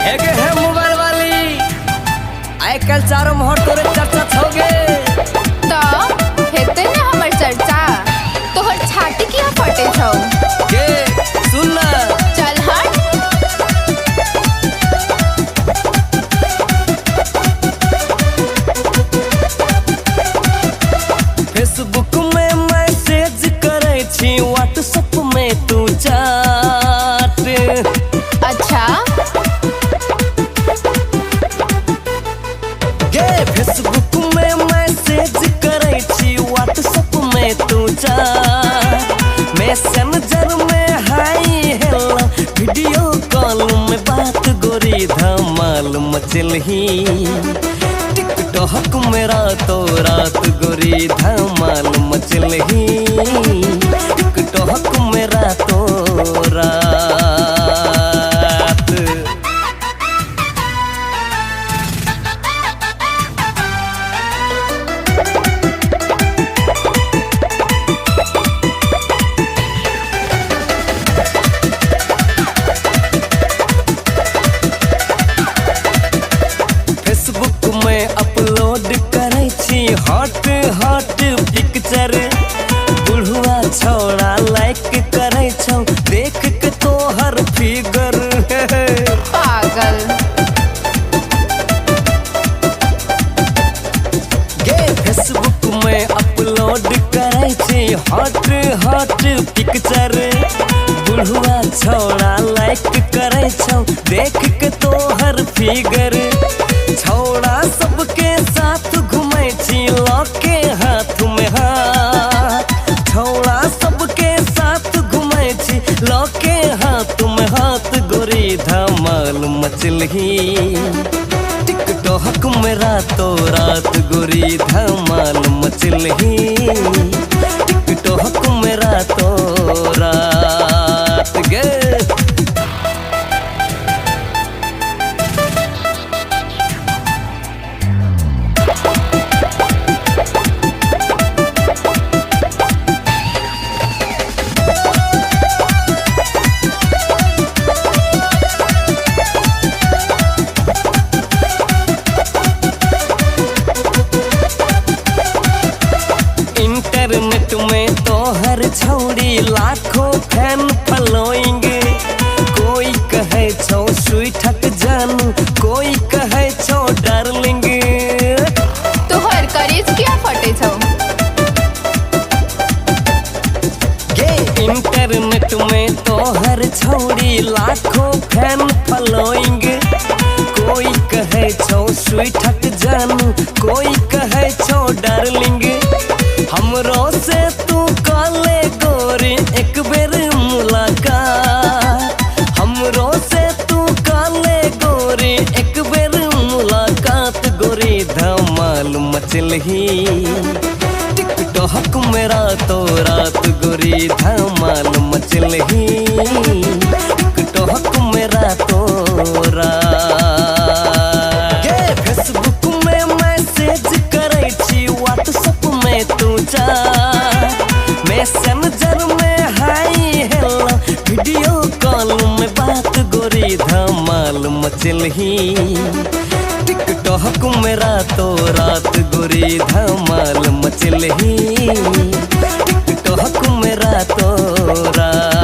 एक है मोबाइल वाली आइ कल चारों मोहर तोरे चर्चा छोगे तो हेते ने हमर चर्चा तोहर छाती किया फटे छौ के सुन ना चल हट। फेसबुक में मैसेज करे छी व्हाट्सएप में तू चैट। अच्छा गे फेसबुक में मैसेज करे छी व्हाट्सएप में तू चैट। मैसेंजर में हाय हेलो वीडियो कॉल में बात गोरी धमाल मचलही। टिकटॉक में रातों रात गोरी धमाल मचलही। टिकटॉक में रातों रात। फेसबुक में अपलोड करे छी हॉट हॉट पिक्चर। बुढ़वा छौड़ा लाइक करे छौ देख के तोहर फिगर। पागल गे फेसबुक में अपलोड करे छी हॉट हॉट पिक्चर। बुढ़वा छौड़ा लाइक करे छौ देख के तोहर फिगर। छौड़ा सबके साथ घूमे छी लौके हाथ में हाथ। छौड़ा सबके साथ घूमे छी लौके हाथ में हाथ गोरी धमाल मचलही। टिकटॉक में रातों रात गोरी धमाल मचलही। टिकटॉक में रातों रात गे। इंटरनेट में तोहर छौड़ी लाखों फैन फॉलोइंग। कोई कहे छौ स्वीट जानू कोई कहे छौ डार्लिंग। तोहर करेज किया फटे छौ गे इंटरनेट में तोहर छौड़ी लाखों फैन फॉलोइंग। कोई कहे छौ स्वीट जानू कोई कहे छौ डार्लिंग। हमरो से तू काले गोरी एक बेर मुलाकात। हमरो से तू काले गोरी एक बेर मुलाकात गोरी धमाल मचलही। टिकटॉक में रातों रात गोरी धमाल मचलही। टिकटॉक में रातों रात। गे फेसबुक में मैसेज करे छी व्हाट्सएप में तू चैट। मैसेंजर में हाय हेलो वीडियो कॉल में बात गोरी धमाल मचलही। टिकटॉक में रातों रात गोरी धमाल मचलही। टिकटॉक में रातों रात।